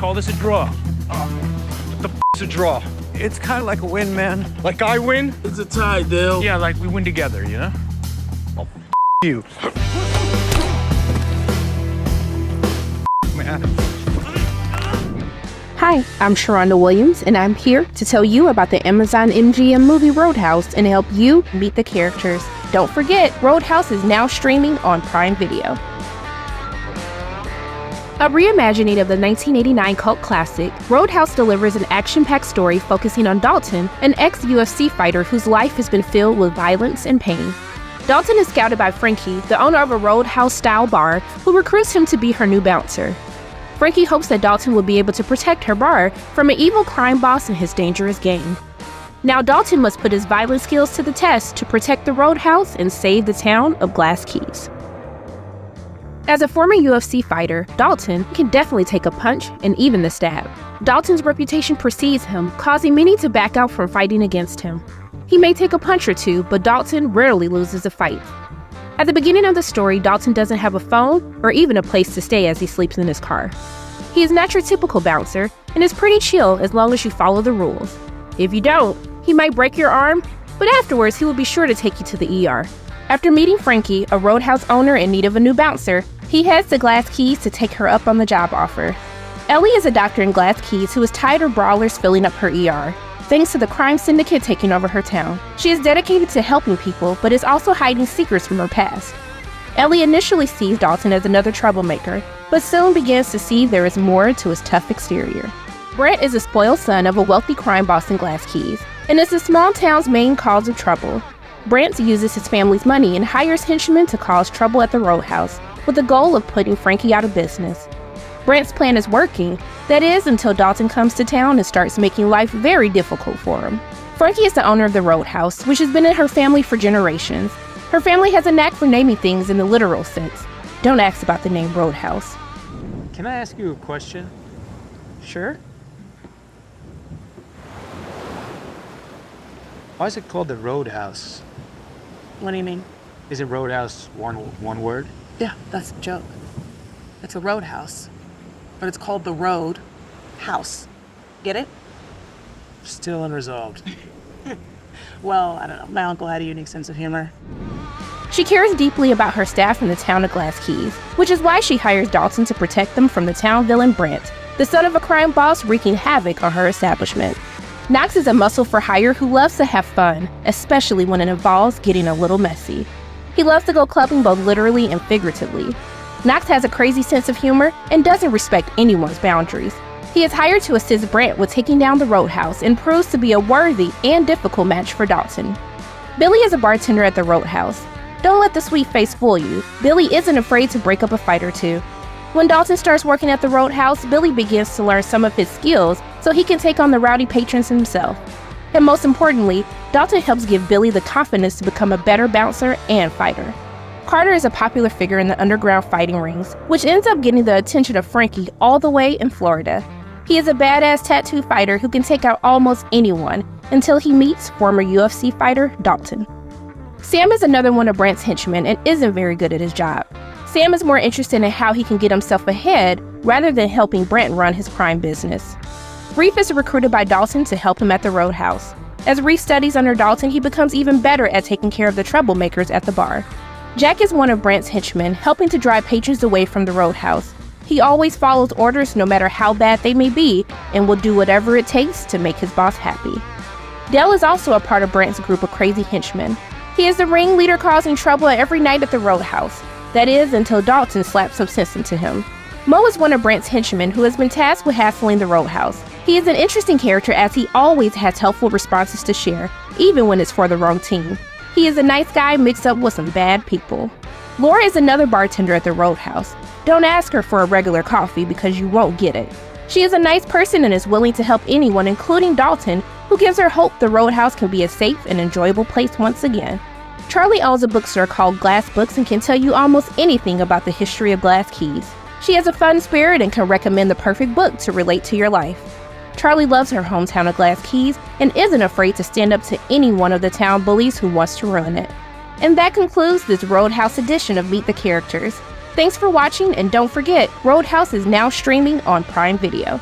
call this a draw. What the is a draw? It's kind of like a win, man. Like I win? It's a tie, Dale. Yeah, like we win together, you know? Oh, you. Man. Hi, I'm Sharonda Williams, and I'm here to tell you about the Amazon MGM movie Roadhouse and help you meet the characters. Don't forget, Roadhouse is now streaming on Prime Video. A reimagining of the 1989 cult classic, Roadhouse delivers an action-packed story focusing on Dalton, an ex-UFC fighter whose life has been filled with violence and pain. Dalton is scouted by Frankie, the owner of a Roadhouse-style bar, who recruits him to be her new bouncer. Frankie hopes that Dalton will be able to protect her bar from an evil crime boss and his dangerous gang. Now Dalton must put his violent skills to the test to protect the Roadhouse and save the town of Glass Keys. As a former UFC fighter, Dalton can definitely take a punch and even the stab. Dalton's reputation precedes him, causing many to back out from fighting against him. He may take a punch or two, but Dalton rarely loses a fight. At the beginning of the story, Dalton doesn't have a phone or even a place to stay as he sleeps in his car. He is not your typical bouncer and is pretty chill as long as you follow the rules. If you don't, he might break your arm, but afterwards he will be sure to take you to the ER. After meeting Frankie, a Roadhouse owner in need of a new bouncer, he heads to Glass Keys to take her up on the job offer. Ellie is a doctor in Glass Keys who is tired of brawlers filling up her ER, thanks to the crime syndicate taking over her town. She is dedicated to helping people, but is also hiding secrets from her past. Ellie initially sees Dalton as another troublemaker, but soon begins to see there is more to his tough exterior. Brent is a spoiled son of a wealthy crime boss in Glass Keys, and is the small town's main cause of trouble. Brent uses his family's money and hires henchmen to cause trouble at the Roadhouse, with the goal of putting Frankie out of business. Brent's plan is working, that is, until Dalton comes to town and starts making life very difficult for him. Frankie is the owner of the Roadhouse, which has been in her family for generations. Her family has a knack for naming things in the literal sense. Don't ask about the name Roadhouse. Can I ask you a question? Sure. Why is it called the Roadhouse? What do you mean? Isn't Roadhouse one word? Yeah, that's a joke. It's a roadhouse, but it's called the Road House. Get it? Still unresolved. Well, I don't know. My uncle had a unique sense of humor. She cares deeply about her staff in the town of Glass Keys, which is why she hires Dalton to protect them from the town villain Brent, the son of a crime boss wreaking havoc on her establishment. Knox is a muscle for hire who loves to have fun, especially when it involves getting a little messy. He loves to go clubbing both literally and figuratively. Knox has a crazy sense of humor and doesn't respect anyone's boundaries. He is hired to assist Brent with taking down the Roadhouse and proves to be a worthy and difficult match for Dalton. Billy is a bartender at the Roadhouse. Don't let the sweet face fool you. Billy isn't afraid to break up a fight or two. When Dalton starts working at the Roadhouse, Billy begins to learn some of his skills so he can take on the rowdy patrons himself. And most importantly, Dalton helps give Billy the confidence to become a better bouncer and fighter. Carter is a popular figure in the underground fighting rings, which ends up getting the attention of Frankie all the way in Florida. He is a badass tattoo fighter who can take out almost anyone until he meets former UFC fighter Dalton. Sam is another one of Brent's henchmen and isn't very good at his job. Sam is more interested in how he can get himself ahead rather than helping Brent run his crime business. Reef is recruited by Dalton to help him at the Roadhouse. As Reef studies under Dalton, he becomes even better at taking care of the troublemakers at the bar. Jack is one of Brent's henchmen, helping to drive patrons away from the Roadhouse. He always follows orders no matter how bad they may be, and will do whatever it takes to make his boss happy. Dell is also a part of Brent's group of crazy henchmen. He is the ringleader causing trouble every night at the Roadhouse. That is, until Dalton slaps some sense into him. Mo is one of Brent's henchmen who has been tasked with hassling the Roadhouse. He is an interesting character as he always has helpful responses to share, even when it's for the wrong team. He is a nice guy mixed up with some bad people. Laura is another bartender at the Roadhouse. Don't ask her for a regular coffee because you won't get it. She is a nice person and is willing to help anyone, including Dalton, who gives her hope the Roadhouse can be a safe and enjoyable place once again. Charlie owns a bookstore called Glass Books and can tell you almost anything about the history of Glass Keys. She has a fun spirit and can recommend the perfect book to relate to your life. Charlie loves her hometown of Glass Keys and isn't afraid to stand up to any one of the town bullies who wants to ruin it. And that concludes this Roadhouse edition of Meet the Characters. Thanks for watching, and don't forget, Roadhouse is now streaming on Prime Video.